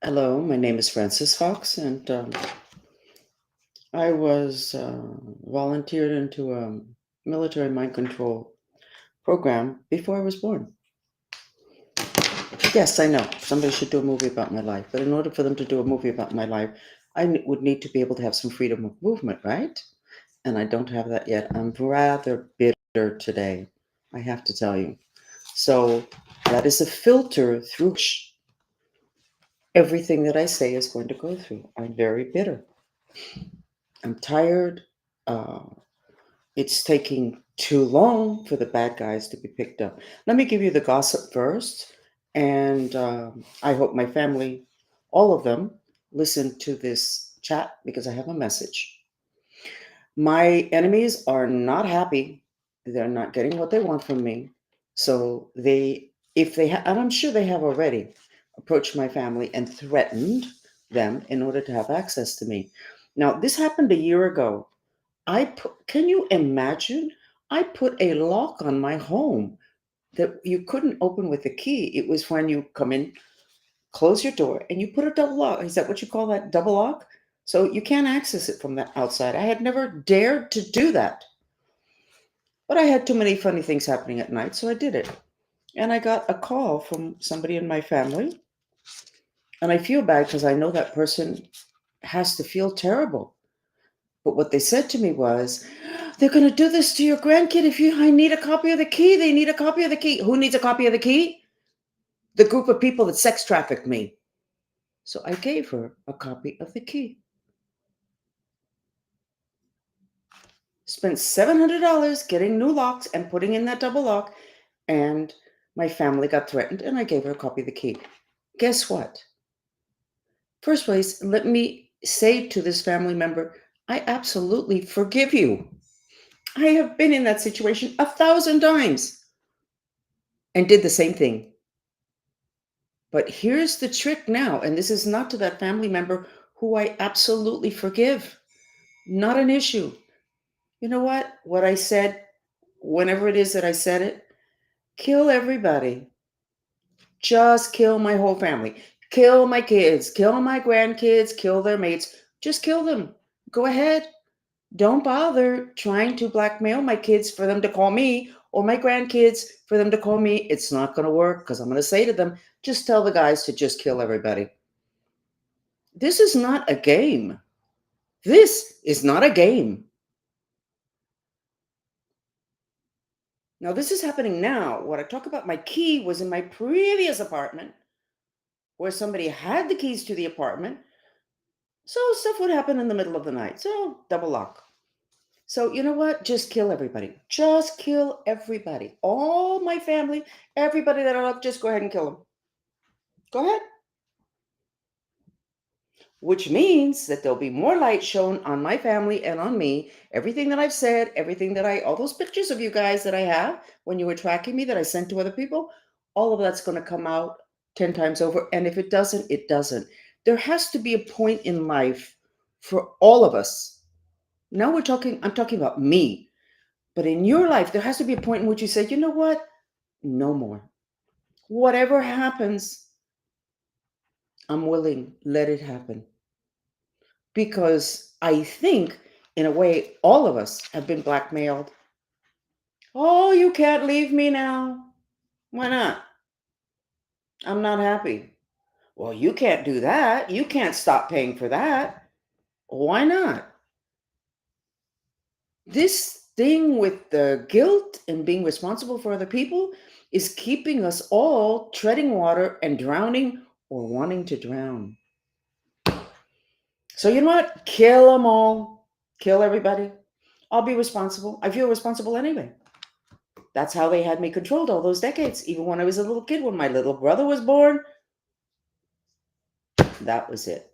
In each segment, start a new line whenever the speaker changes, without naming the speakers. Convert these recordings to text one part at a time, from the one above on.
Hello, my name is Francis Fox, and I was volunteered into a military mind control program before I was born. Yes, I know somebody should do a movie about my life, but in order for them to do a movie about my life, would need to be able to have some freedom of movement, right? And I don't have that yet. I'm rather bitter today, I have to tell you. So that is a filter through which everything that I say is going to go through. I'm very bitter. I'm tired. Uh, It's taking too long for the bad guys to be picked up. Let me give you the gossip first, and I hope my family, all of them, listen to this chat because I have a message. My enemies are not happy. They're not getting what they want from me. So if they and I'm sure they have already approached my family and threatened them in order to have access to me. Now, this happened a year ago. Can you imagine? I put a lock on my home that you couldn't open with a key. It was when you come in, close your door, and you put a double lock. Is that what you call that, double lock? So you can't access it from the outside. I had never dared to do that, but I had too many funny things happening at night, so I did it. And I got a call from somebody in my family, and I feel bad because I know that person has to feel terrible. But what they said to me was, they're going to do this to your grandkid. I need a copy of the key. They need a copy of the key. Who needs a copy of the key? The group of people that sex trafficked me. So I gave her a copy of the key. Spent $700 getting new locks and putting in that double lock. And my family got threatened, and I gave her a copy of the key. Guess what? First place, let me say to this family member, I absolutely forgive you. I have been in that situation 1,000 times and did the same thing. But here's the trick now, and this is not to that family member who I absolutely forgive. Not an issue. You know what? What I said, whenever it is that I said it, kill everybody. Just kill my whole family. Kill my kids. Kill my grandkids. Kill their mates. Just kill them. Go ahead. Don't bother trying to blackmail my kids for them to call me or my grandkids for them to call me. It's not going to work because I'm going to say to them, just tell the guys to just kill everybody. This is not a game. This is not a game. Now, this is happening now. What I talk about my key was in my previous apartment where somebody had the keys to the apartment. So stuff would happen in the middle of the night. So double lock. So you know what? Just kill everybody. Just kill everybody. All my family, everybody that I love, just go ahead and kill them. Go ahead. Which means that there'll be more light shown on my family and on me. Everything that I've said, all those pictures of you guys that I have when you were tracking me that I sent to other people, all of that's going to come out 10 times over. And if it doesn't, it doesn't. There has to be a point in life for all of us. Now I'm talking about me. But in your life, there has to be a point in which you say, you know what? No more. Whatever happens, I'm willing, let it happen. Because I think, in a way, all of us have been blackmailed. Oh, you can't leave me now. Why not? I'm not happy. Well, you can't do that. You can't stop paying for that. Why not? This thing with the guilt and being responsible for other people is keeping us all treading water and drowning or wanting to drown. So, you know what? Kill them all. Kill everybody. I'll be responsible. I feel responsible anyway. That's how they had me controlled all those decades. Even when I was a little kid, when my little brother was born, that was it.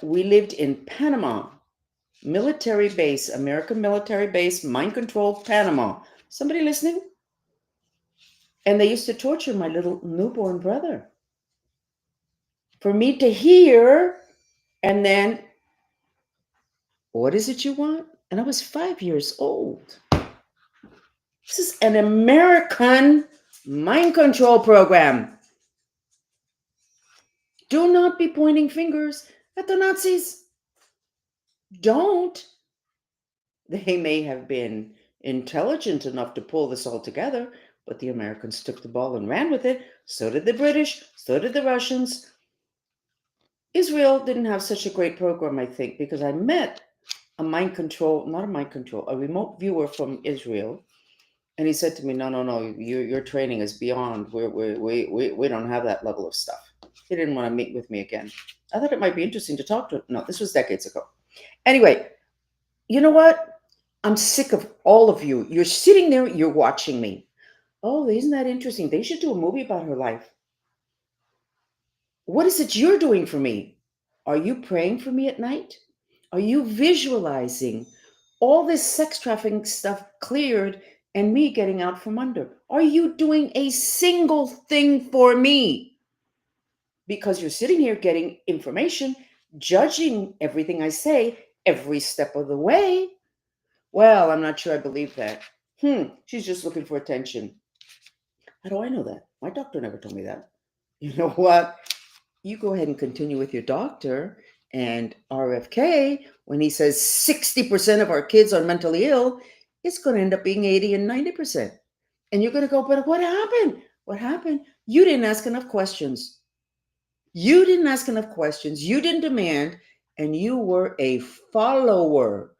We lived in Panama, military base, American military base, mind controlled Panama. Somebody listening? And they used to torture my little newborn brother for me to hear. And then, what is it you want? And I was 5 years old. This is an American mind control program. Do not be pointing fingers at the Nazis. Don't. They may have been intelligent enough to pull this all together, but the Americans took the ball and ran with it. So did the British, so did the Russians. Israel didn't have such a great program, I think, because I met not a mind control, a remote viewer from Israel. And he said to me, no, your training is beyond. We don't have that level of stuff. He didn't want to meet with me again. I thought it might be interesting to talk to him. No, this was decades ago. Anyway, you know what? I'm sick of all of you. You're sitting there, you're watching me. Oh, isn't that interesting? They should do a movie about her life. What is it you're doing for me? Are you praying for me at night? Are you visualizing all this sex trafficking stuff cleared and me getting out from under? Are you doing a single thing for me? Because you're sitting here getting information, judging everything I say every step of the way. Well, I'm not sure I believe that. She's just looking for attention. How do I know that? My doctor never told me that. You know what? You go ahead and continue with your doctor. And RFK, when he says 60% of our kids are mentally ill, it's going to end up being 80 and 90%. And you're going to go, but what happened? What happened? You didn't ask enough questions. You didn't ask enough questions. You didn't demand, and you were a follower.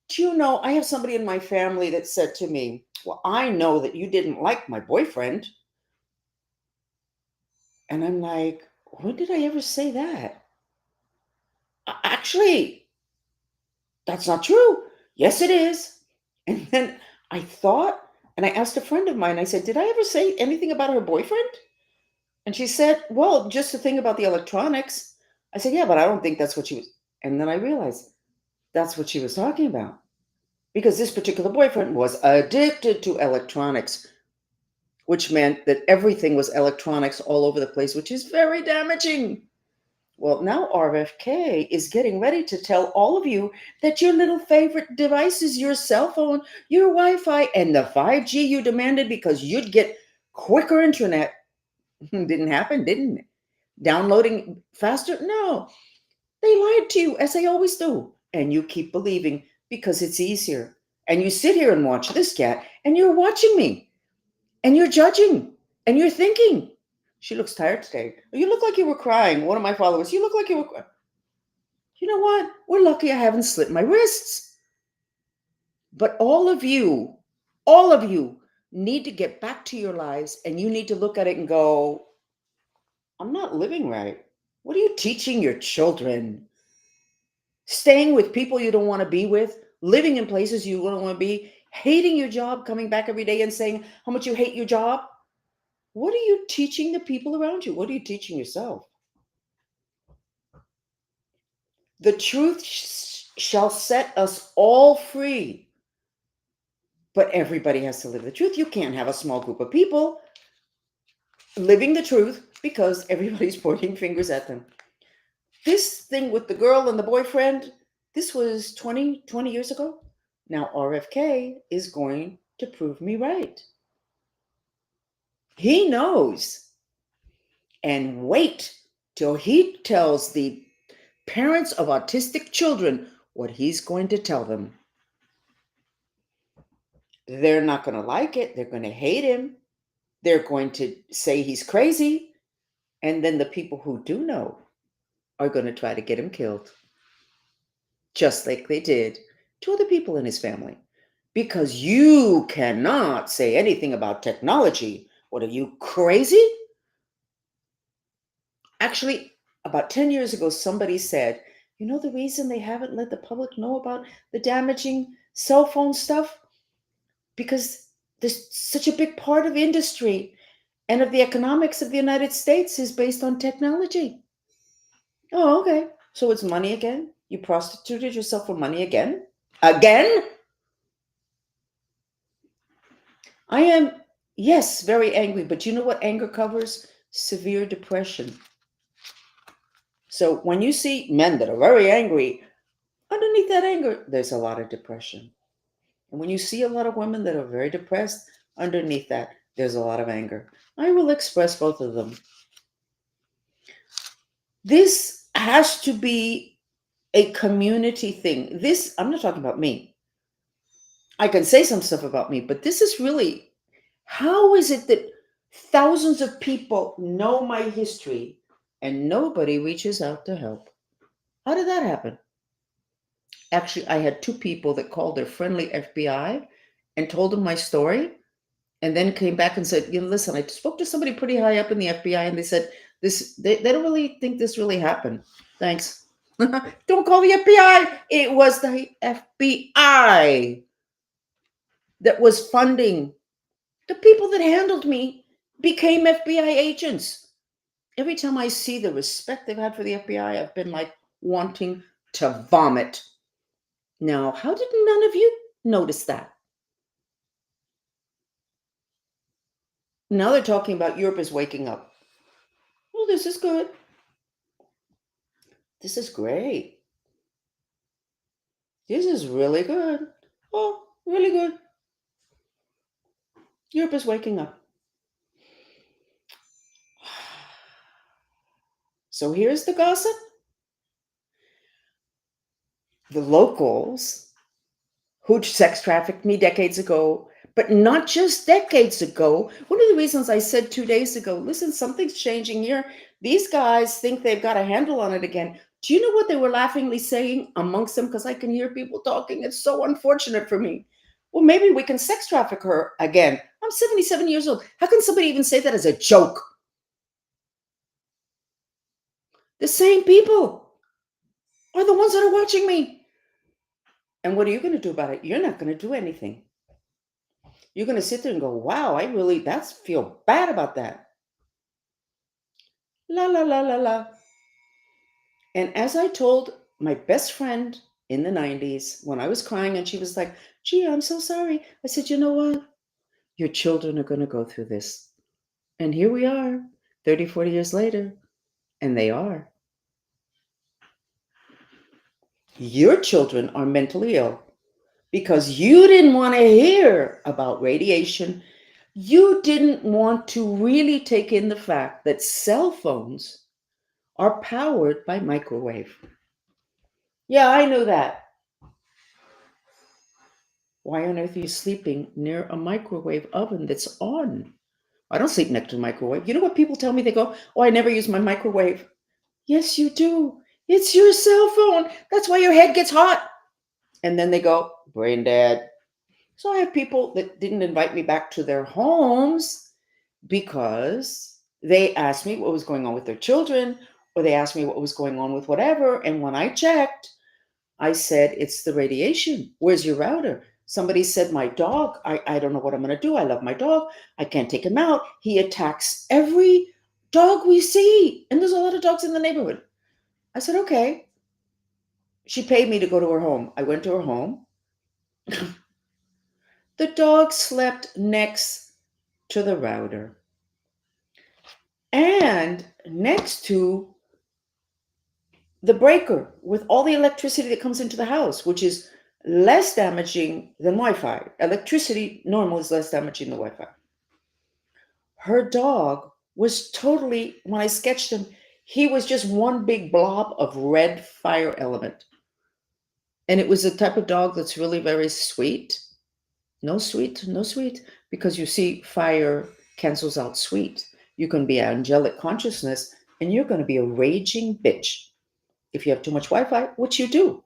Do you know, I have somebody in my family that said to me, well, I know that you didn't like my boyfriend. And I'm like, when did I ever say that? Actually, that's not true. Yes, it is. And then I thought, and I asked a friend of mine, I said, did I ever say anything about her boyfriend? And she said, well, just the thing about the electronics. I said, yeah, but I don't think that's what she was. And then I realized that's what she was talking about. Because this particular boyfriend was addicted to electronics, which meant that everything was electronics all over the place, which is very damaging. Well, now RFK is getting ready to tell all of you that your little favorite devices, your cell phone, your Wi-Fi, and the 5G you demanded because you'd get quicker internet didn't happen, didn't it? Downloading faster? No. They lied to you, as they always do. And you keep believing because it's easier. And you sit here and watch this cat, and you're watching me, and you're judging, and you're thinking. She looks tired today. You look like you were crying. One of my followers, you look like you were crying. You know what? We're lucky I haven't slit my wrists. But all of you need to get back to your lives, and you need to look at it and go, I'm not living right. What are you teaching your children? Staying with people you don't want to be with, living in places you don't want to be, hating your job, coming back every day and saying how much you hate your job. What are you teaching the people around you? What are you teaching yourself? The truth shall set us all free. But everybody has to live the truth. You can't have a small group of people living the truth because everybody's pointing fingers at them. This thing with the girl and the boyfriend, this was 20 years ago. Now RFK is going to prove me right. He knows. And wait till he tells the parents of autistic children what he's going to tell them. They're not going to like it. They're going to hate him. They're going to say he's crazy. And then the people who do know are going to try to get him killed, just like they did to other people in his family. Because you cannot say anything about technology. What are you, crazy? Actually, about 10 years ago, somebody said, you know, the reason they haven't let the public know about the damaging cell phone stuff? Because there's such a big part of industry and of the economics of the United States is based on technology. Oh, okay. So it's money again? You prostituted yourself for money again? Again? I am, yes, very angry, but you know what anger covers? Severe depression. So when you see men that are very angry, underneath that anger, there's a lot of depression. And when you see a lot of women that are very depressed, underneath that, there's a lot of anger. I will express both of them. This has to be a community thing. This, I'm not talking about me. I can say some stuff about me, but this is really, how is it that thousands of people know my history and nobody reaches out to help? How did that happen? Actually, I had two people that called their friendly FBI and told them my story, and then came back and said, listen, I spoke to somebody pretty high up in the FBI, and they said they don't really think this really happened. Thanks. Don't call the FBI. It was the FBI that was funding. The people that handled me became FBI agents. Every time I see the respect they've had for the FBI, I've been like wanting to vomit. Now, how did none of you notice that? Now they're talking about Europe is waking up. Well, this is good. This is great. This is really good. Oh, really good. Europe is waking up. So here's the gossip. The locals who sex trafficked me decades ago, but not just decades ago. One of the reasons I said 2 days ago, listen, something's changing here. These guys think they've got a handle on it again. Do you know what they were laughingly saying amongst them? Because I can hear people talking. It's so unfortunate for me. Well, maybe we can sex traffic her again. I'm 77 years old. How can somebody even say that as a joke? The same people are the ones that are watching me. And what are you going to do about it? You're not going to do anything. You're going to sit there and go, wow, that's feel bad about that. La, la, la, la, la. And as I told my best friend in the 90s, when I was crying and she was like, gee, I'm so sorry. I said, you know what? Your children are going to go through this. And here we are, 30, 40 years later, and they are. Your children are mentally ill because you didn't want to hear about radiation. You didn't want to really take in the fact that cell phones are powered by microwave. Yeah, I know that. Why on earth are you sleeping near a microwave oven that's on? I don't sleep next to a microwave. You know what people tell me? They go, oh, I never use my microwave. Yes, you do. It's your cell phone. That's why your head gets hot. And then they go, brain dead. So I have people that didn't invite me back to their homes because they asked me what was going on with their children, or they asked me what was going on with whatever. And when I checked, I said, it's the radiation. Where's your router? Somebody said, my dog, I don't know what I'm going to do. I love my dog. I can't take him out. He attacks every dog we see. And there's a lot of dogs in the neighborhood. I said, okay. She paid me to go to her home. I went to her home. The dog slept next to the router and next to the breaker with all the electricity that comes into the house, which is less damaging than Wi-Fi. Electricity normal is less damaging than Wi-Fi. Her dog was totally, when I sketched him, he was just one big blob of red fire element. And it was a type of dog that's really very sweet. No sweet, no sweet, because you see, fire cancels out sweet. You can be angelic consciousness and you're going to be a raging bitch if you have too much Wi-Fi, which you do.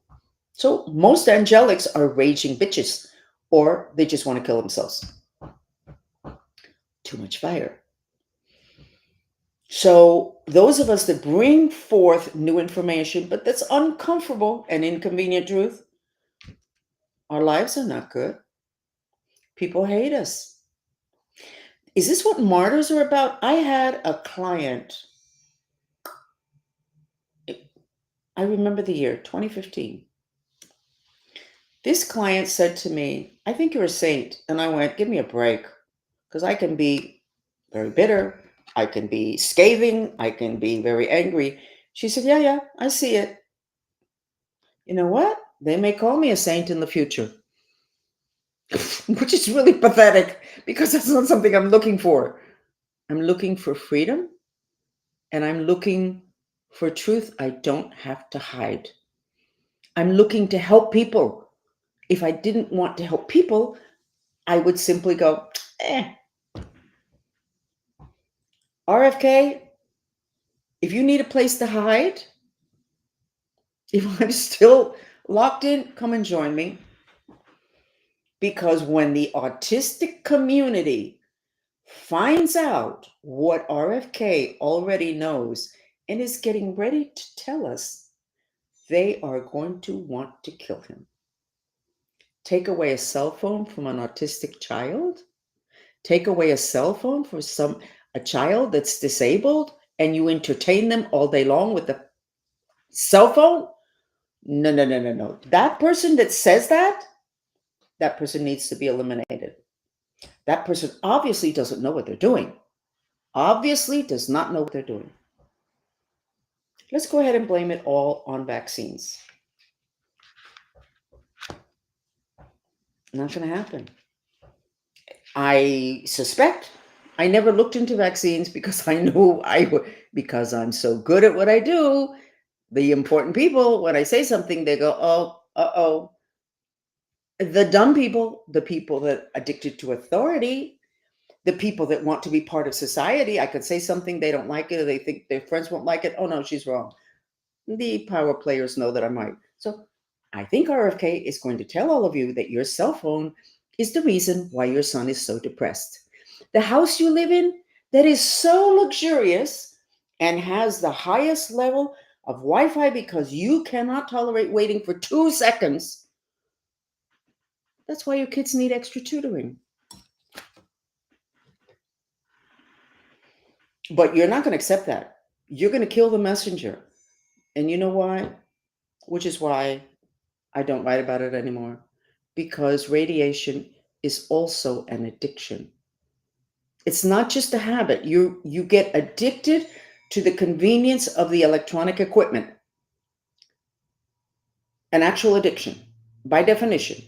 So most angelics are raging bitches, or they just want to kill themselves. Too much fire. So those of us that bring forth new information, but that's uncomfortable and inconvenient truth, our lives are not good. People hate us. Is this what martyrs are about? I had a client, I remember the year 2015. This client said to me, I think you're a saint. And I went, give me a break, because I can be very bitter. I can be scathing. I can be very angry. She said, yeah, I see it. You know what? They may call me a saint in the future, which is really pathetic because that's not something I'm looking for. I'm looking for freedom and I'm looking For truth, I don't have to hide. I'm looking to help people. If I didn't want to help people, I would simply go, eh. RFK, if you need a place to hide, if I'm still locked in, come and join me. Because when the autistic community finds out what RFK already knows and is getting ready to tell us, they are going to want to kill him. Take away a cell phone from an autistic child, take away a cell phone for a child that's disabled, and you entertain them all day long with the cell phone? No, no, no, no, no. That person that says that person needs to be eliminated. That person obviously doesn't know what they're doing. Obviously does not know what they're doing. Let's go ahead and blame it all on vaccines. Not going to happen. I suspect. I never looked into vaccines because I knew because I'm so good at what I do. The important people, when I say something, they go, oh, uh-oh. The dumb people, the people that are addicted to authority, the people that want to be part of society, I could say something, they don't like it, or they think their friends won't like it. Oh, no, she's wrong. The power players know that I'm right. So I think RFK is going to tell all of you that your cell phone is the reason why your son is so depressed. The house you live in that is so luxurious and has the highest level of Wi Fi because you cannot tolerate waiting for 2 seconds. That's why your kids need extra tutoring. But you're not going to accept that. You're going to kill the messenger. And you know why? Which is why I don't write about it anymore. Because radiation is also an addiction. It's not just a habit. You get addicted to the convenience of the electronic equipment. An actual addiction, by definition.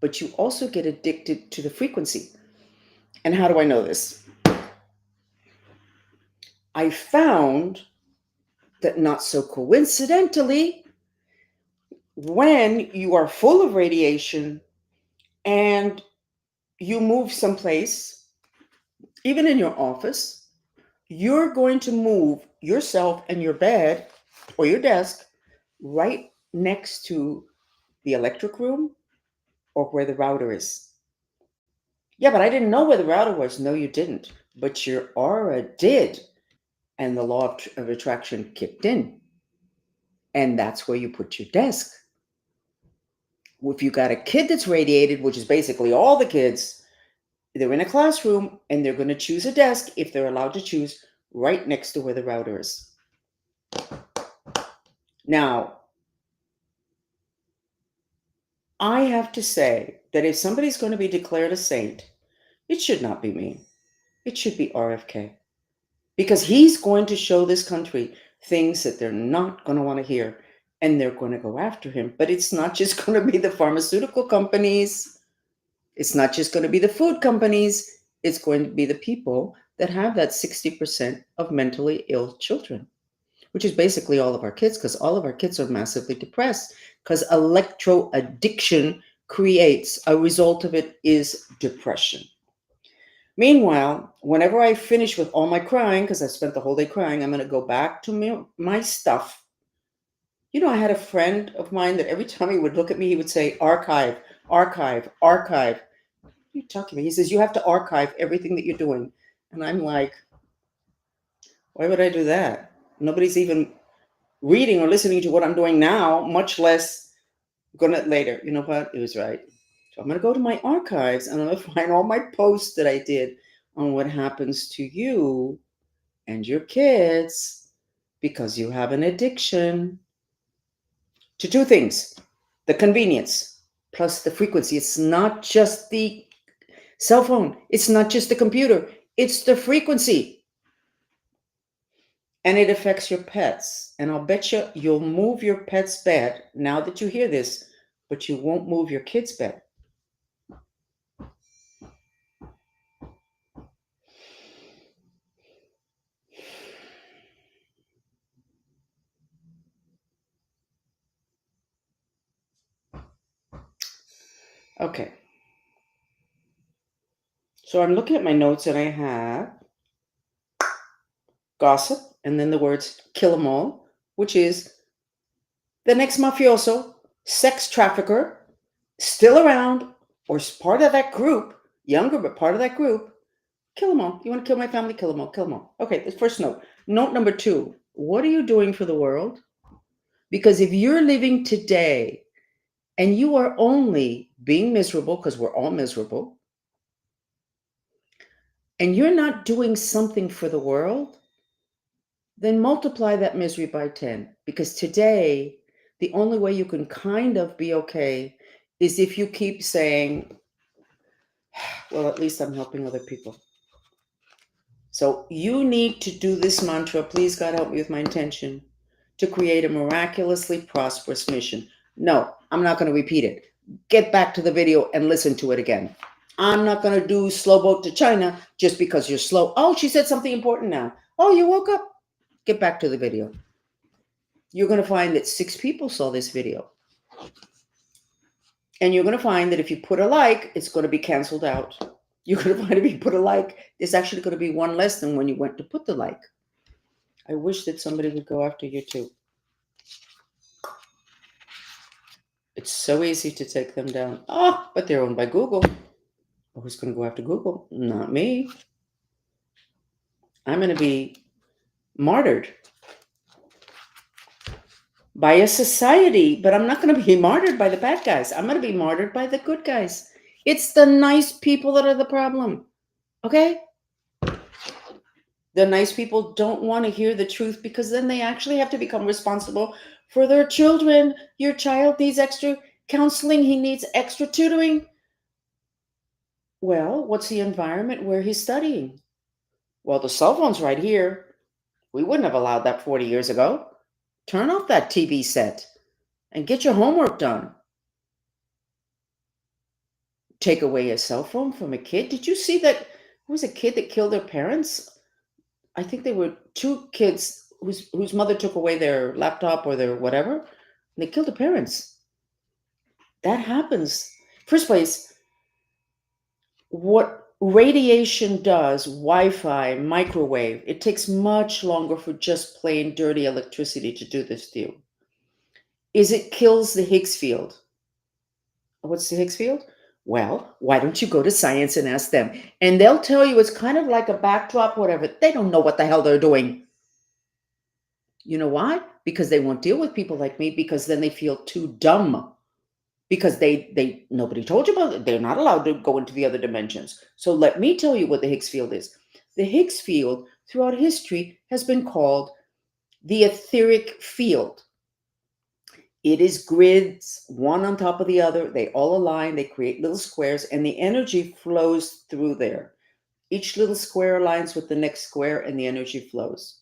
But you also get addicted to the frequency. And how do I know this? I found that not so coincidentally, when you are full of radiation and you move someplace, even in your office, you're going to move yourself and your bed or your desk right next to the electric room or where the router is. Yeah, but I didn't know where the router was. No, you didn't. But your aura did. And the law of attraction kicked in. And that's where you put your desk. If you got a kid that's radiated, which is basically all the kids, they're in a classroom and they're going to choose a desk, if they're allowed to choose, right next to where the router is. Now, I have to say that if somebody's going to be declared a saint, it should not be me. It should be RFK. Because he's going to show this country things that they're not going to want to hear. And they're going to go after him. But it's not just going to be the pharmaceutical companies. It's not just going to be the food companies. It's going to be the people that have that 60% of mentally ill children, which is basically all of our kids, because all of our kids are massively depressed because electro addiction creates a result of it is depression. Meanwhile, whenever I finish with all my crying, because I spent the whole day crying, I'm going to go back to my stuff. You know, I had a friend of mine that every time he would look at me, he would say, archive, archive, archive. What are you talking about? He says, you have to archive everything that you're doing. And I'm like, why would I do that? Nobody's even reading or listening to what I'm doing now, much less gonna later. You know what? It was right. So I'm gonna go to my archives and I'm gonna find all my posts that I did on what happens to you and your kids because you have an addiction to two things: the convenience plus the frequency. It's not just the cell phone, it's not just the computer, it's the frequency. And it affects your pets. And I'll bet you'll move your pet's bed now that you hear this, but you won't move your kid's bed. Okay. So I'm looking at my notes and I have gossip and then the words kill 'em all, which is the next mafioso, sex trafficker, still around or part of that group, younger but part of that group. Kill them all. You want to kill my family? Kill them all. Kill them all. Okay, the first note. Note number two. What are you doing for the world? Because if you're living today and you are only being miserable, because we're all miserable, and you're not doing something for the world, then multiply that misery by 10. Because today, the only way you can kind of be okay is if you keep saying, well, at least I'm helping other people. So you need to do this mantra, please God help me with my intention, to create a miraculously prosperous mission. No, I'm not going to repeat it. Get back to the video and listen to it again. I'm not going to do slow boat to China just because you're slow. Oh, she said something important now. Oh, you woke up. Get back to the video. You're going to find that 6 people saw this video. And you're going to find that if you put a like, it's going to be canceled out. You're going to find if you put a like, there's actually going to be one less than when you went to put the like. I wish that somebody would go after you too. It's so easy to take them down. Oh, but they're owned by Google. Oh, who's going to go after Google? Not me. I'm going to be martyred by a society, but I'm not going to be martyred by the bad guys. I'm going to be martyred by the good guys. It's the nice people that are the problem. Okay? The nice people don't want to hear the truth because then they actually have to become responsible for their children. Your child needs extra counseling, he needs extra tutoring. Well, what's the environment where he's studying? Well, the cell phone's right here. We wouldn't have allowed that 40 years ago. Turn off that TV set and get your homework done. Take away a cell phone from a kid. Did you see that? There was a kid that killed their parents. I think they were 2 kids whose mother took away their laptop or their whatever. And they killed their parents. That happens. First place, what radiation does, Wi-Fi, microwave, it takes much longer for just plain dirty electricity to do this to you. Is it kills the Higgs field. What's the Higgs field? Well, why don't you go to science and ask them? And they'll tell you it's kind of like a backdrop, whatever. They don't know what the hell they're doing. You know why? Because they won't deal with people like me because then they feel too dumb. Because they nobody told you about it. They're not allowed to go into the other dimensions. So let me tell you what the Higgs field is. The Higgs field throughout history has been called the etheric field. It is grids, one on top of the other. They all align, they create little squares, and the energy flows through there. Each little square aligns with the next square, and the energy flows.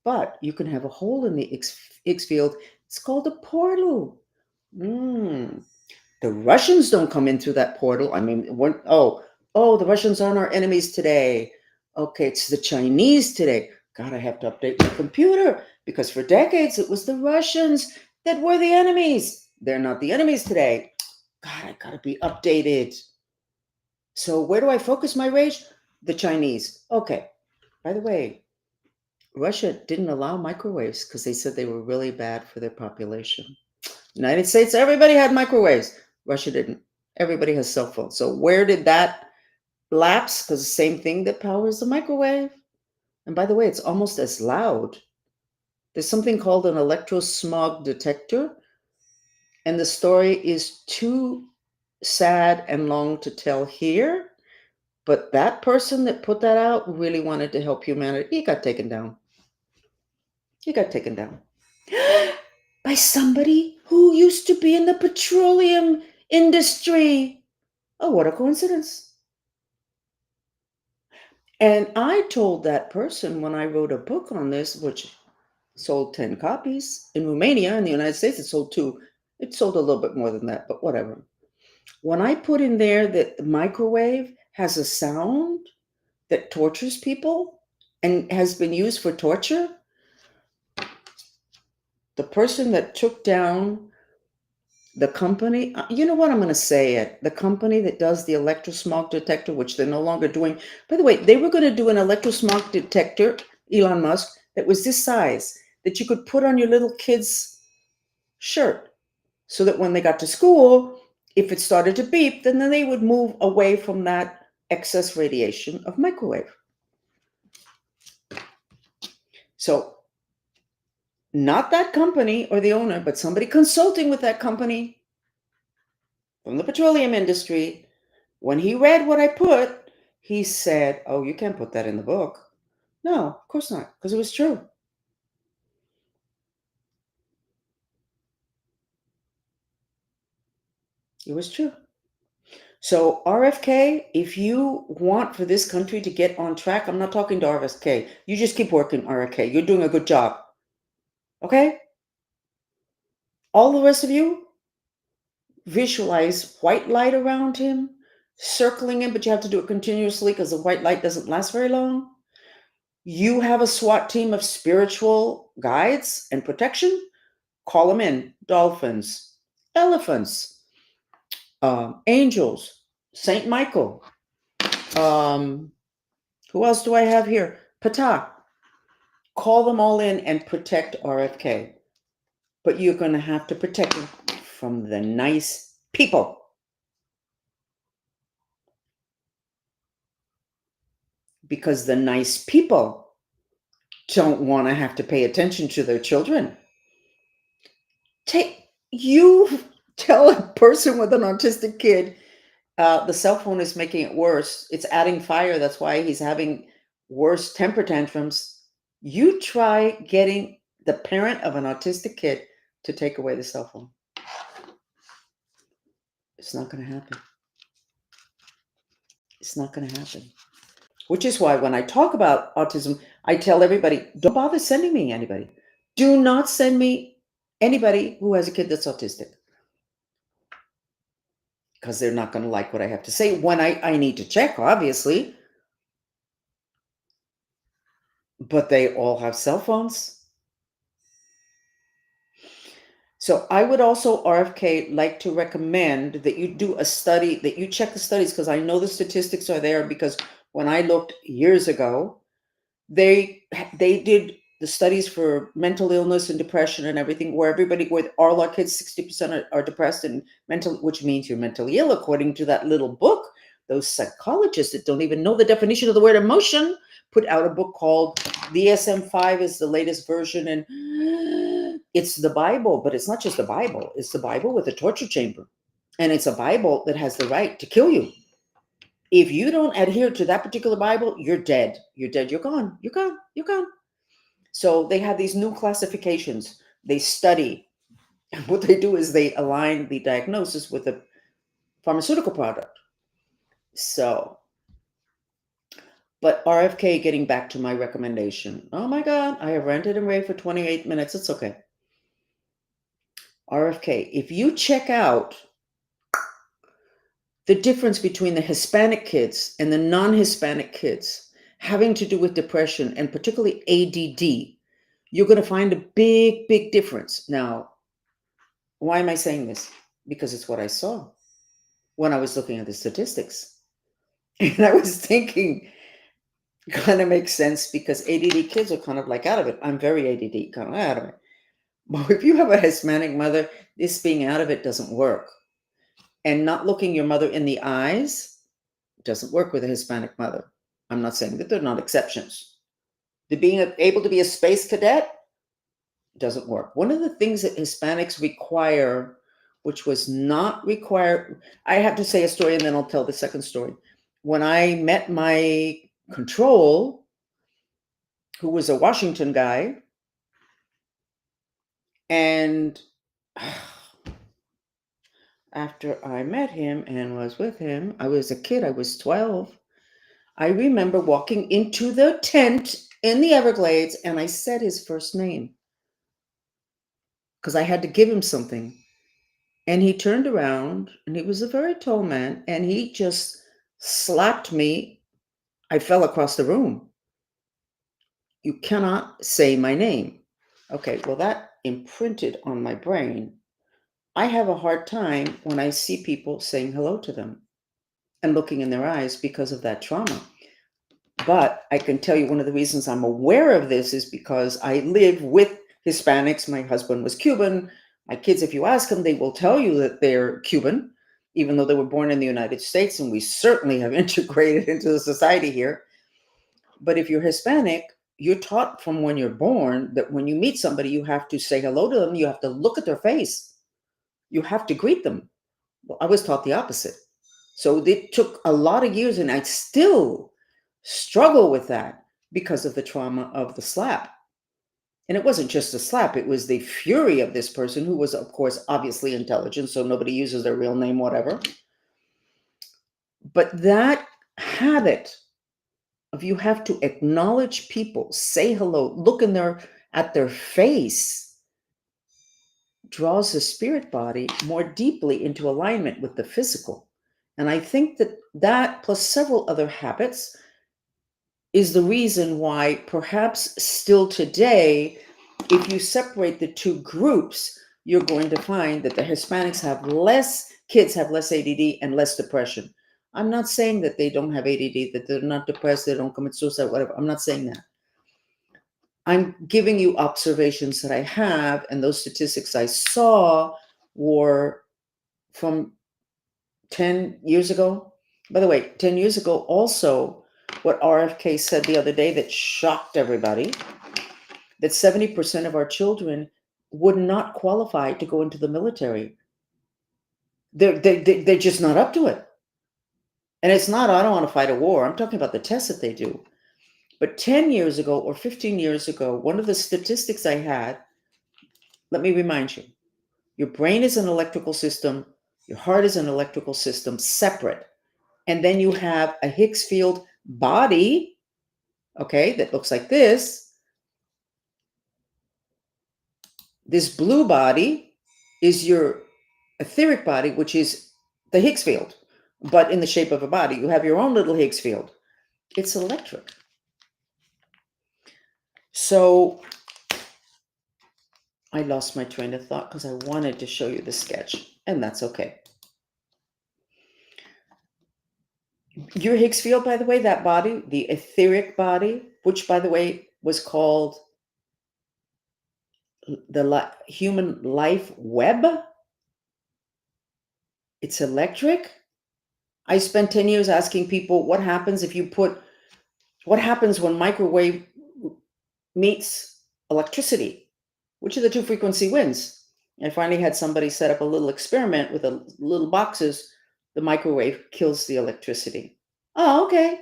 But you can have a hole in the Higgs field. It's called a portal. The Russians don't come in through that portal. I mean, the Russians aren't our enemies today. Okay, it's the Chinese today. God, I have to update my computer because for decades it was the Russians that were the enemies. They're not the enemies today. God, I gotta be updated. So where do I focus my rage? The Chinese. Okay. By the way, Russia didn't allow microwaves because they said they were really bad for their population. United States, everybody had microwaves. Russia didn't. Everybody has cell phones. So where did that lapse? Because the same thing that powers the microwave. And by the way, it's almost as loud. There's something called an electrosmog detector. And the story is too sad and long to tell here. But that person that put that out really wanted to help humanity. He got taken down. He got taken down. By somebody who used to be in the petroleum industry. Oh, what a coincidence. And I told that person when I wrote a book on this, which sold 10 copies in Romania, in the United States, it sold 2. It sold a little bit more than that, but whatever. When I put in there that the microwave has a sound that tortures people and has been used for torture, the person that took down The company, you know what, I'm going to say it. The company that does the electrosmog detector, which they're no longer doing. By the way, they were going to do an electrosmog detector, Elon Musk, that was this size that you could put on your little kid's shirt so that when they got to school, if it started to beep, then they would move away from that excess radiation of microwave. So, not that company or the owner, but somebody consulting with that company from the petroleum industry, when he read what I put, he said, "Oh, you can't put that in the book." No, of course not, because it was true. It was true. So, RFK, if you want for this country to get on track, I'm not talking to RFK. You just keep working, RFK. You're doing a good job. Okay? All the rest of you, visualize white light around him, circling him, but you have to do it continuously because the white light doesn't last very long. You have a SWAT team of spiritual guides and protection. Call them in. Dolphins, elephants, angels, Saint Michael. Um, who else do I have here? Ptah. Call them all in and protect RFK. But you're going to have to protect him from the nice people. Because the nice people don't want to have to pay attention to their children. You tell a person with an autistic kid, the cell phone is making it worse. It's adding fire. That's why he's having worse temper tantrums. You try getting the parent of an autistic kid to take away the cell phone. It's not going to happen. It's not going to happen. Which is why when I talk about autism, I tell everybody, don't bother sending me anybody. Do not send me anybody who has a kid that's autistic, because they're not going to like what I have to say when I need to check, obviously, but they all have cell phones. So I would also, RFK, like to recommend that you do a study, that you check the studies, because I know the statistics are there, because when I looked years ago, they did the studies for mental illness and depression and everything, where where all our kids, 60% are depressed and mental, which means you're mentally ill, according to that little book. Those psychologists that don't even know the definition of the word emotion put out a book called The DSM-5 is the latest version, and it's the Bible, but it's not just the Bible. It's the Bible with a torture chamber, and it's a Bible that has the right to kill you. If you don't adhere to that particular Bible, you're dead. You're dead. You're gone. You're gone. You're gone. So they have these new classifications. They study. What they do is they align the diagnosis with a pharmaceutical product. So, but RFK, getting back to my recommendation. Oh my God, I have ranted and raved for 28 minutes. It's okay. RFK, if you check out the difference between the Hispanic kids and the non-Hispanic kids having to do with depression and particularly ADD, you're going to find a big, big difference. Now, why am I saying this? Because it's what I saw when I was looking at the statistics. And I was thinking, kind of makes sense, because ADD kids are kind of like out of it. I'm very ADD, kind of out of it. But if you have a Hispanic mother, this being out of it doesn't work. And not looking your mother in the eyes doesn't work with a Hispanic mother. I'm not saying that they're not exceptions. The being able to be a space cadet doesn't work. One of the things that Hispanics require, which was not required, I have to say a story and then I'll tell the second story. When I met my control, who was a Washington guy, and after I met him and was with him, I was a kid, I was 12. I remember walking into the tent in the Everglades and I said his first name because I had to give him something. And he turned around and he was a very tall man and he just slapped me. I fell across the room. You cannot say my name. Okay, well, that imprinted on my brain I have a hard time when I see people saying hello to them and looking in their eyes because of that trauma. But I can tell you one of the reasons I'm aware of this is because I live with Hispanics. My husband was Cuban. My kids, if you ask them, they will tell you that they're Cuban, even though they were born in the United States, and we certainly have integrated into the society here. But if you're Hispanic, you're taught from when you're born that when you meet somebody, you have to say hello to them. You have to look at their face. You have to greet them. Well, I was taught the opposite. So it took a lot of years, and I still struggle with that because of the trauma of the slap. And it wasn't just a slap, it was the fury of this person who was, of course, obviously intelligent, so nobody uses their real name, whatever. But that habit of you have to acknowledge people, say hello, look in their at their face draws the spirit body more deeply into alignment with the physical. And I think that that plus several other habits is the reason why perhaps still today, if you separate the two groups, you're going to find that the Hispanics have less, kids have less ADD and less depression. I'm not saying that they don't have ADD, that they're not depressed, they don't commit suicide, whatever. I'm not saying that. I'm giving you observations that I have, and those statistics I saw were from 10 years ago. By the way, 10 years ago, also, what RFK said the other day that shocked everybody, that 70% of our children would not qualify to go into the military. They're just not up to it. And it's not, I don't want to fight a war. I'm talking about the tests that they do. But 10 years ago or 15 years ago, one of the statistics I had, let me remind you, your brain is an electrical system, your heart is an electrical system, separate. And then you have a Higgs field body, okay, that looks like this. This blue body is your etheric body, which is the Higgs field, but in the shape of a body. You have your own little Higgs field. It's electric. So I lost my train of thought because I wanted to show you the sketch, and that's okay. Your Higgs field, by the way, that body, the etheric body, which, by the way, was called the human life web, it's electric. I spent 10 years asking people what happens what happens when microwave meets electricity? Which of the two frequency wins? I finally had somebody set up a little experiment with a little boxes. The microwave kills the electricity. Oh, okay.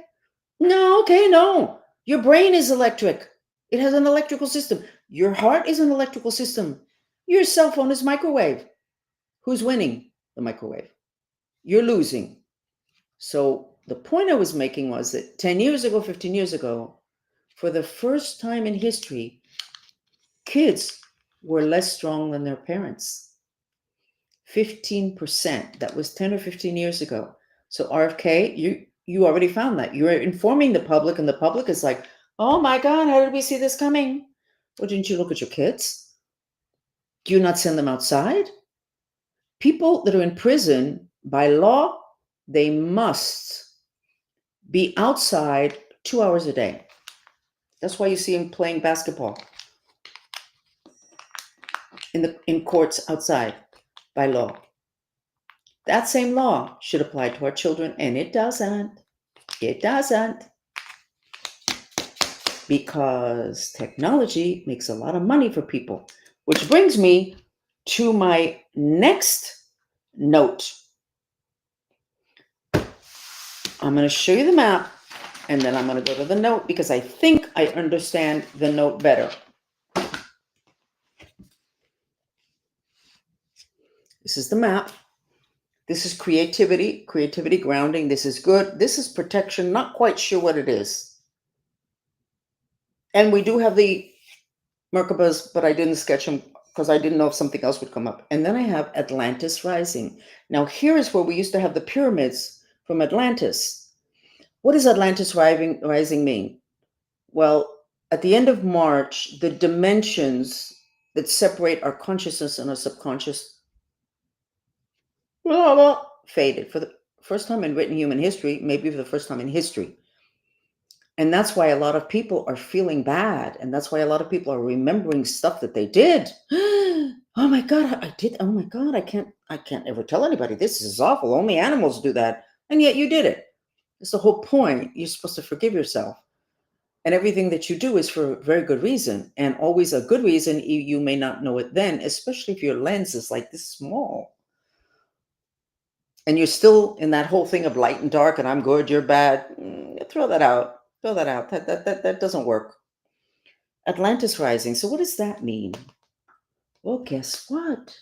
No. Your brain is electric. It has an electrical system. Your heart is an electrical system. Your cell phone is microwave. Who's winning? The microwave. You're losing. So the point I was making was that 10 years ago, 15 years ago, for the first time in history, kids were less strong than their parents. 15%. That was 10 or 15 years ago. So RFK, you already found that. You're informing the public, and the public is like, oh my God, how did we see this coming? Well, didn't you look at your kids? Do you not send them outside? People that are in prison, by law, they must be outside 2 hours a day. That's why you see them playing basketball in courts outside by law. That same law should apply to our children, and it doesn't. It doesn't. Because technology makes a lot of money for people. Which brings me to my next note. I'm going to show you the map, and then I'm going to go to the note because I think I understand the note better. This is the map. This is creativity grounding. This is good. This is protection. Not quite sure what it is. And we do have the Merkabas, but I didn't sketch them because I didn't know if something else would come up. And then I have Atlantis rising. Now here is where we used to have the pyramids from Atlantis. What does Atlantis rising mean? Well, at the end of March, the dimensions that separate our consciousness and our subconscious blah, blah, faded for the first time in written human history, maybe for the first time in history. And that's why a lot of people are feeling bad. And that's why a lot of people are remembering stuff that they did. Oh my God, I did. Oh my God, I can't ever tell anybody. This is awful. Only animals do that. And yet you did it. That's the whole point. You're supposed to forgive yourself. And everything that you do is for a very good reason. And always a good reason. You may not know it then, especially if your lens is like this small. And you're still in that whole thing of light and dark, and I'm good, you're bad. Throw that out. Throw that out. That doesn't work. Atlantis rising. So what does that mean? Well, guess what?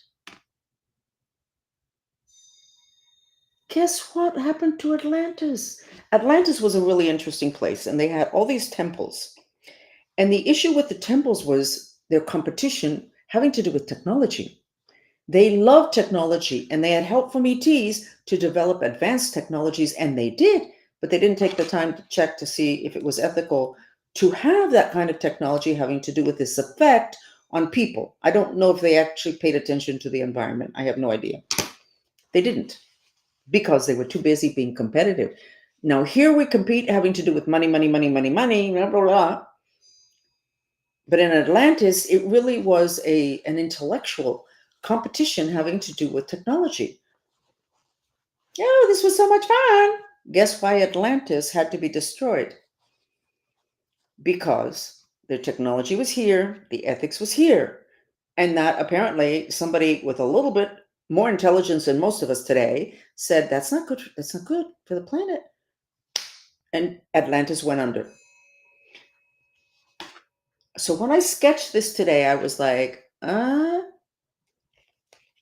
Guess what happened to Atlantis? Atlantis was a really interesting place, and they had all these temples. And the issue with the temples was their competition having to do with technology. They loved technology, and they had help from ETs to develop advanced technologies, and they did, but they didn't take the time to check to see if it was ethical to have that kind of technology having to do with this effect on people. I don't know if they actually paid attention to the environment. I have no idea. They didn't, because they were too busy being competitive. Now, here we compete having to do with money, money, money, money, money, blah, blah, blah. But in Atlantis, it really was an intellectual competition having to do with technology. Oh, this was so much fun. Guess why Atlantis had to be destroyed? Because the technology was here, the ethics was here, and that apparently somebody with a little bit more intelligence than most of us today said that's not good. That's not good for the planet. And Atlantis went under. So when I sketched this today, I was like,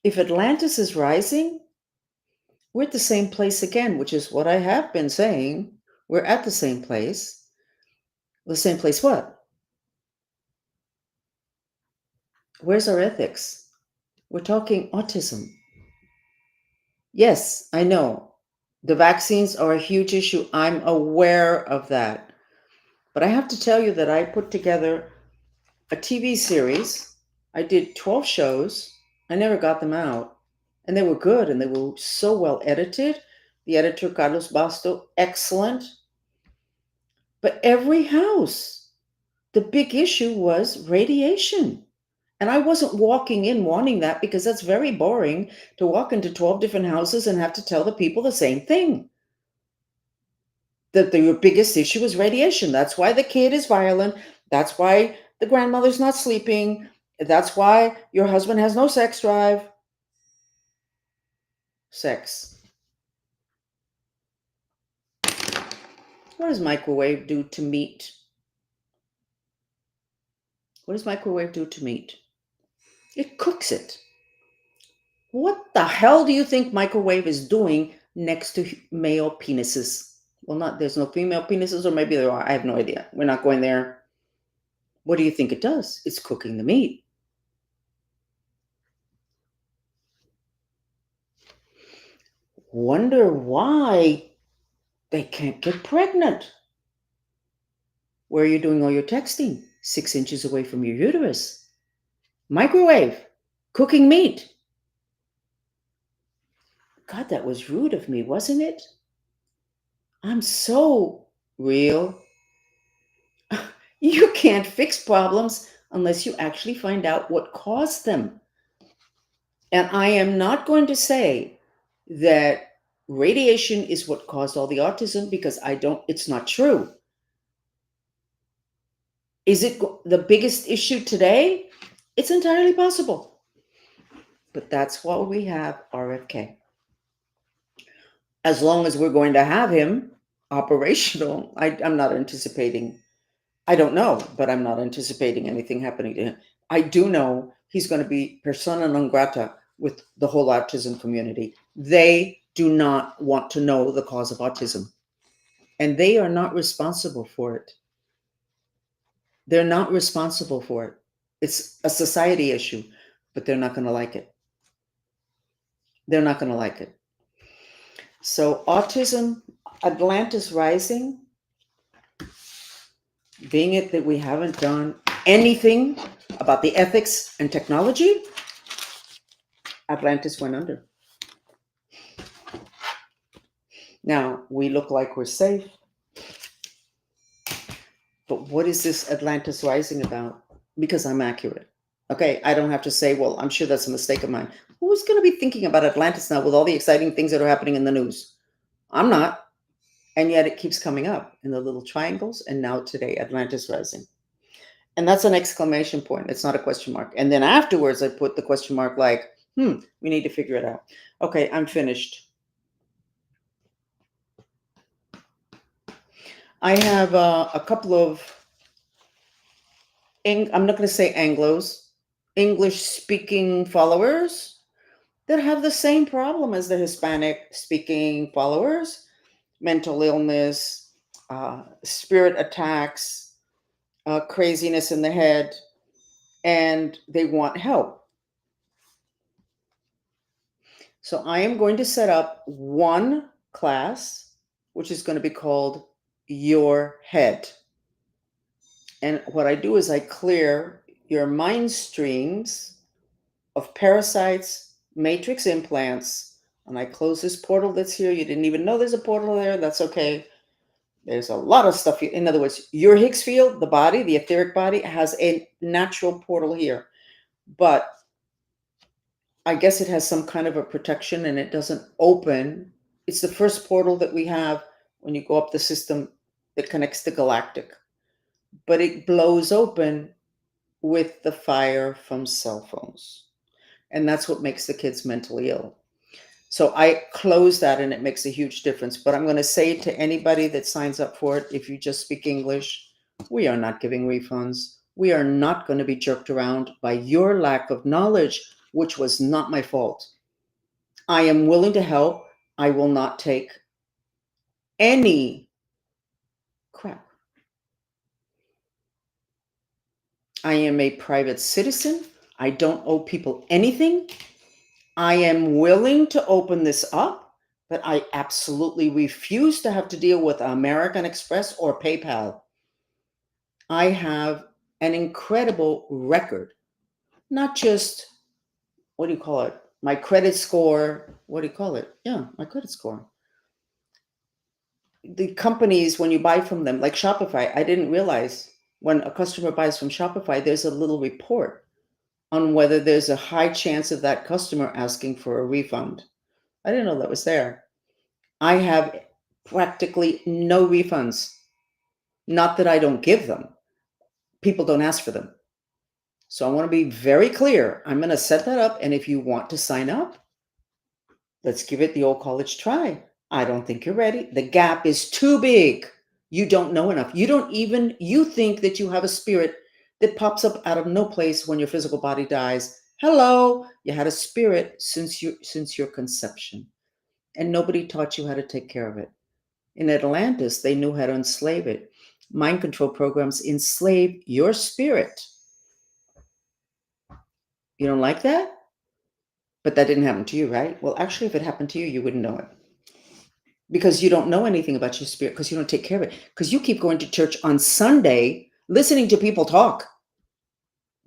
if Atlantis is rising, we're at the same place again, which is what I have been saying. We're at the same place. The same place what? Where's our ethics? We're talking autism. Yes, I know. The vaccines are a huge issue. I'm aware of that. But I have to tell you that I put together a TV series. I did 12 shows. I never got them out. And they were good and they were so well edited. The editor, Carlos Basto, excellent. But every house, the big issue was radiation. And I wasn't walking in wanting that because that's very boring to walk into 12 different houses and have to tell the people the same thing. That your biggest issue is radiation. That's why the kid is violent. That's why the grandmother's not sleeping. That's why your husband has no sex drive. Sex. What does microwave do to meat? What does microwave do to meat? It cooks it. What the hell do you think microwave is doing next to male penises? Well, not there's no female penises, or maybe there are. I have no idea. We're not going there. What do you think it does? It's cooking the meat. Wonder why they can't get pregnant. Where are you doing all your texting? 6 inches away from your uterus. Microwave. Cooking meat. God, that was rude of me, wasn't it? I'm so real. You can't fix problems unless you actually find out what caused them. And I am not going to say that radiation is what caused all the autism because it's not true. Is it the biggest issue today? It's entirely possible. But that's why we have RFK. As long as we're going to have him operational, I'm not anticipating. I don't know, but I'm not anticipating anything happening to him. I do know he's going to be persona non grata with the whole autism community. They do not want to know the cause of autism, and they are not responsible for it. They're not responsible for it. It's a society issue, but they're not going to like it. They're not going to like it. So autism, Atlantis rising, being it that we haven't done anything about the ethics and technology, Atlantis went under. Now, we look like we're safe, but what is this Atlantis rising about? Because I'm accurate. Okay, I don't have to say, well, I'm sure that's a mistake of mine. Who's going to be thinking about Atlantis now with all the exciting things that are happening in the news? I'm not. And yet it keeps coming up in the little triangles. And now today, Atlantis rising. And that's an exclamation point. It's not a question mark. And then afterwards, I put the question mark like, we need to figure it out. Okay, I'm finished. I have a couple of, I'm not going to say Anglos, English speaking followers that have the same problem as the Hispanic speaking followers: mental illness, spirit attacks, craziness in the head, and they want help. So I am going to set up one class, which is going to be called Your Head. And what I do is I clear your mind streams of parasites, matrix implants, and I close this portal that's here. You didn't even know there's a portal there. That's okay. There's a lot of stuff. In other words, your Higgs field, the body, the etheric body, has a natural portal here. But I guess it has some kind of a protection and it doesn't open. It's the first portal that we have when you go up the system that connects to galactic. But it blows open with the fire from cell phones. And that's what makes the kids mentally ill. So I close that and it makes a huge difference. But I'm going to say to anybody that signs up for it, if you just speak English, we are not giving refunds. We are not going to be jerked around by your lack of knowledge, which was not my fault. I am willing to help. I will not take any crap. I am a private citizen. I don't owe people anything. I am willing to open this up, but I absolutely refuse to have to deal with American Express or PayPal. I have an incredible record, not just, what do you call it? My credit score. What do you call it? Yeah, my credit score. The companies, when you buy from them, like Shopify, I didn't realize when a customer buys from Shopify, there's a little report on whether there's a high chance of that customer asking for a refund. I didn't know that was there. I have practically no refunds. Not that I don't give them. People don't ask for them. So I want to be very clear. I'm going to set that up. And if you want to sign up, let's give it the old college try. I don't think you're ready. The gap is too big. You don't know enough. You think that you have a spirit that pops up out of no place when your physical body dies. Hello, you had a spirit since your conception. And nobody taught you how to take care of it. In Atlantis, they knew how to enslave it. Mind control programs enslave your spirit. You don't like that? But that didn't happen to you, right? Well, actually, if it happened to you, you wouldn't know it. Because you don't know anything about your spirit, because you don't take care of it. Because you keep going to church on Sunday, listening to people talk.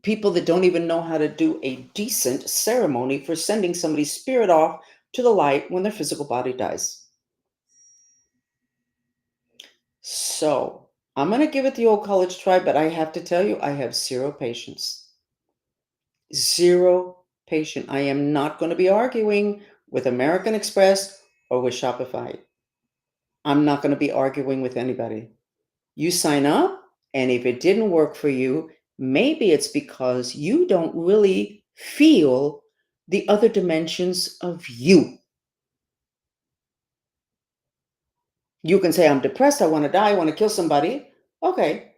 People that don't even know how to do a decent ceremony for sending somebody's spirit off to the light when their physical body dies. So I'm going to give it the old college try, but I have to tell you, I have zero patience. Zero patience. I am not going to be arguing with American Express or with Shopify. I'm not going to be arguing with anybody. You sign up, and if it didn't work for you, maybe it's because you don't really feel the other dimensions of you. You can say, I'm depressed, I want to die, I want to kill somebody. Okay.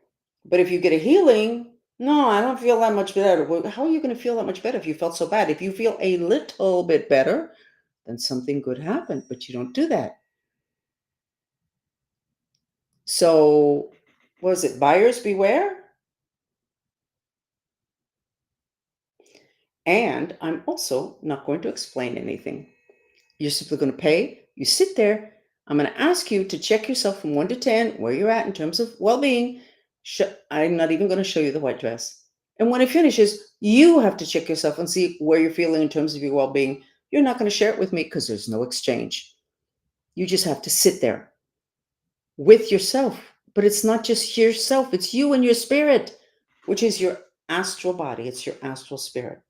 But if you get a healing, no, I don't feel that much better. Well, how are you going to feel that much better if you felt so bad? If you feel a little bit better, then something good happened, but you don't do that. So, what is it? Buyers beware? And I'm also not going to explain anything. You're simply going to pay. You sit there. I'm going to ask you to check yourself from 1 to 10, where you're at in terms of well-being. I'm not even going to show you the white dress. And when it finishes, you have to check yourself and see where you're feeling in terms of your well-being. You're not going to share it with me because there's no exchange. You just have to sit there with yourself. But it's not just yourself, it's you and your spirit, which is your astral body, it's your astral spirit.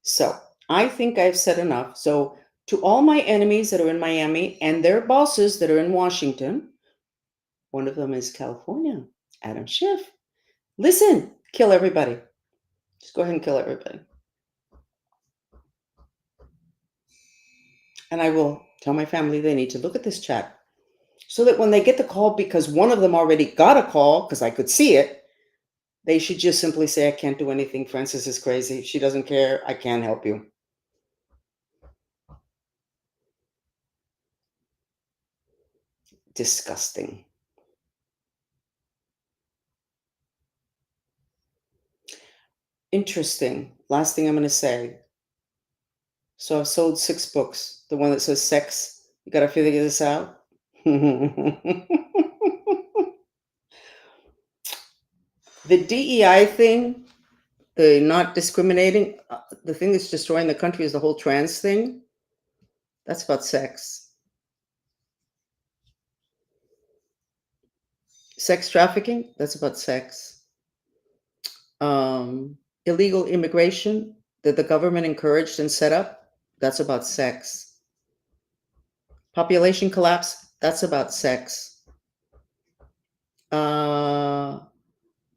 So I think I've said enough. So, to all my enemies that are in Miami and their bosses that are in Washington, one of them is California, Adam Schiff. Listen, kill everybody. Just go ahead and kill everybody. And I will tell my family they need to look at this chat so that when they get the call, because one of them already got a call because I could see it, they should just simply say, I can't do anything. Frances is crazy. She doesn't care. I can't help you. Disgusting. Interesting. Last thing I'm going to say. So I've sold 6 books. The one that says sex, you got to figure this out. The DEI thing, the not discriminating, the thing that's destroying the country is the whole trans thing. That's about sex. Sex trafficking, that's about sex. Illegal immigration that the government encouraged and set up, that's about sex. Population collapse, that's about sex.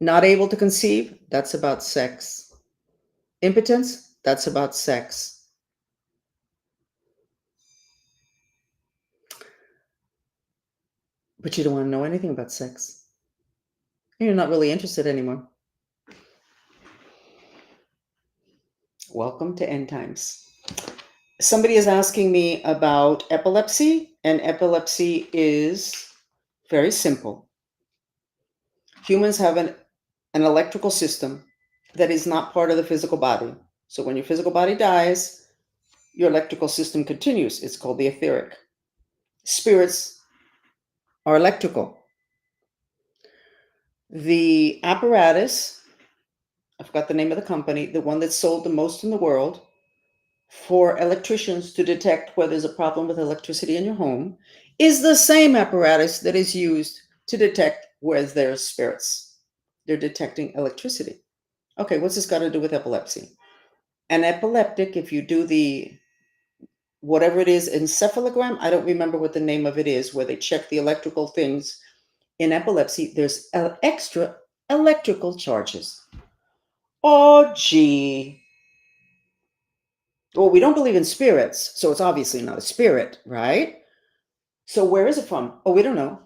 Not able to conceive, that's about sex. Impotence, that's about sex. But you don't want to know anything about sex. You're not really interested anymore. Welcome to End Times. Somebody is asking me about epilepsy, and epilepsy is very simple. Humans have an electrical system that is not part of the physical body. So when your physical body dies, your electrical system continues. It's called the etheric. Spirits are electrical. The apparatus, I forgot the name of the company, the one that's sold the most in the world for electricians to detect whether there's a problem with electricity in your home, is the same apparatus that is used to detect where there's spirits. They're detecting electricity. Okay, what's this got to do with epilepsy? An epileptic, if you do the whatever it is, encephalogram, I don't remember what the name of it is, where they check the electrical things. In epilepsy, there's extra electrical charges. Oh, gee. Well, we don't believe in spirits, so it's obviously not a spirit, right? So where is it from? Oh, we don't know.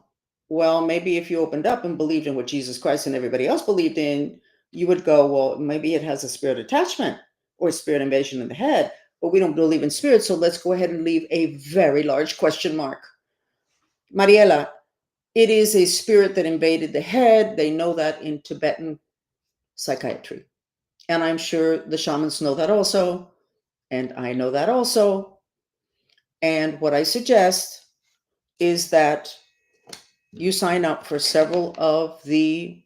Well, maybe if you opened up and believed in what Jesus Christ and everybody else believed in, you would go, well, maybe it has a spirit attachment or spirit invasion in the head, but we don't believe in spirits, so let's go ahead and leave a very large question mark. Mariela, it is a spirit that invaded the head. They know that in Tibetan psychiatry. And I'm sure the shamans know that also. And I know that also. And what I suggest is that you sign up for several of the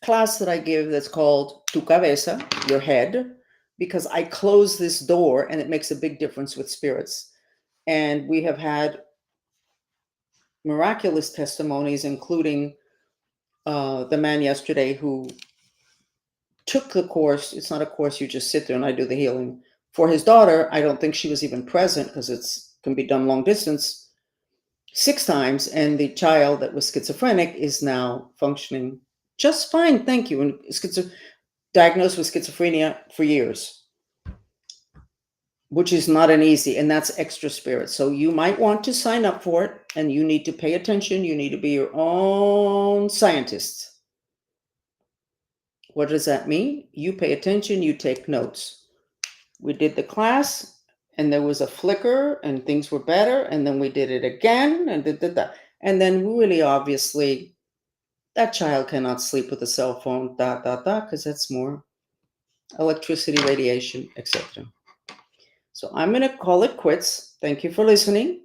class that I give that's called Tu Cabeza, your head, because I close this door and it makes a big difference with spirits. And we have had miraculous testimonies, including the man yesterday who took the course. It's not a course you just sit there and I do the healing. For his daughter, I don't think she was even present because it's can be done long distance 6 times, and the child that was schizophrenic is now functioning just fine, thank you, and diagnosed with schizophrenia for years, which is not an easy, and that's extra spirit. So you might want to sign up for it, and you need to pay attention. You need to be your own scientist. What does that mean? You pay attention, you take notes. We did the class, and there was a flicker, and things were better, and then we did it again, and and then really obviously that child cannot sleep with a cell phone, because that's more electricity, radiation, etc. So I'm going to call it quits. Thank you for listening.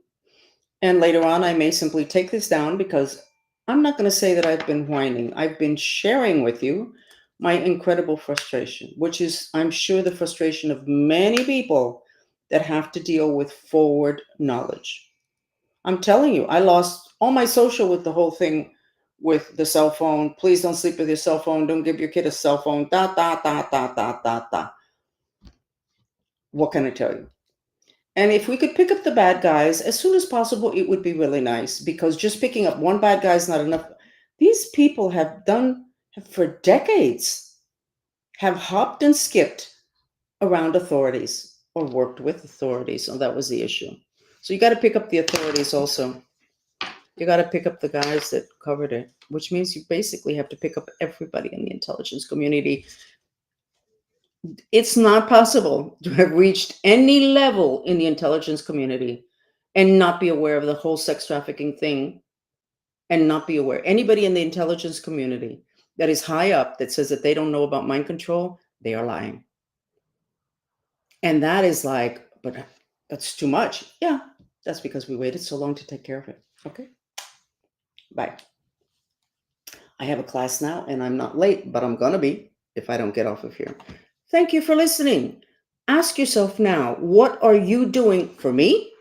And later on, I may simply take this down because I'm not going to say that I've been whining. I've been sharing with you my incredible frustration, which is, I'm sure, the frustration of many people that have to deal with forward knowledge. I'm telling you, I lost all my social with the whole thing with the cell phone. Please don't sleep with your cell phone. Don't give your kid a cell phone. Da da da da da da da. What can I tell you? And if we could pick up the bad guys as soon as possible, it would be really nice, because just picking up one bad guy is not enough. These people have done for decades, have hopped and skipped around authorities or worked with authorities. So that was the issue. So you got to pick up the authorities also. You got to pick up the guys that covered it, which means you basically have to pick up everybody in the intelligence community. It's not possible to have reached any level in the intelligence community and not be aware of the whole sex trafficking thing, and not be aware. Anybody in the intelligence community that is high up that says that they don't know about mind control, they are lying. And that is like, but that's too much. Yeah, that's because we waited so long to take care of it. Okay, bye. I have a class now and I'm not late, but I'm going to be if I don't get off of here. Thank you for listening. Ask yourself now, what are you doing for me?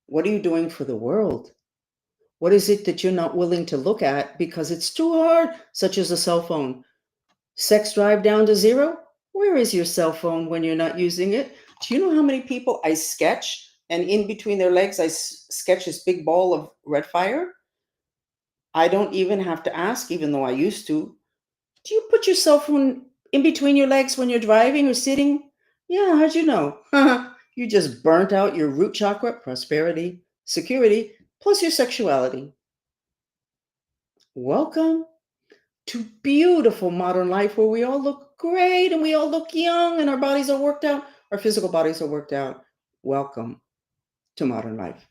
What are you doing for the world? What is it that you're not willing to look at because it's too hard, such as a cell phone? Sex drive down to zero? Where is your cell phone when you're not using it? Do you know how many people I sketch, and in between their legs, I sketch this big ball of red fire? I don't even have to ask, even though I used to. Do you put your cell phone in between your legs when you're driving or sitting? Yeah, how'd you know? You just burnt out your root chakra, prosperity, security, plus your sexuality. Welcome to beautiful modern life where we all look great and we all look young and our bodies are worked out, our physical bodies are worked out. Welcome to modern life.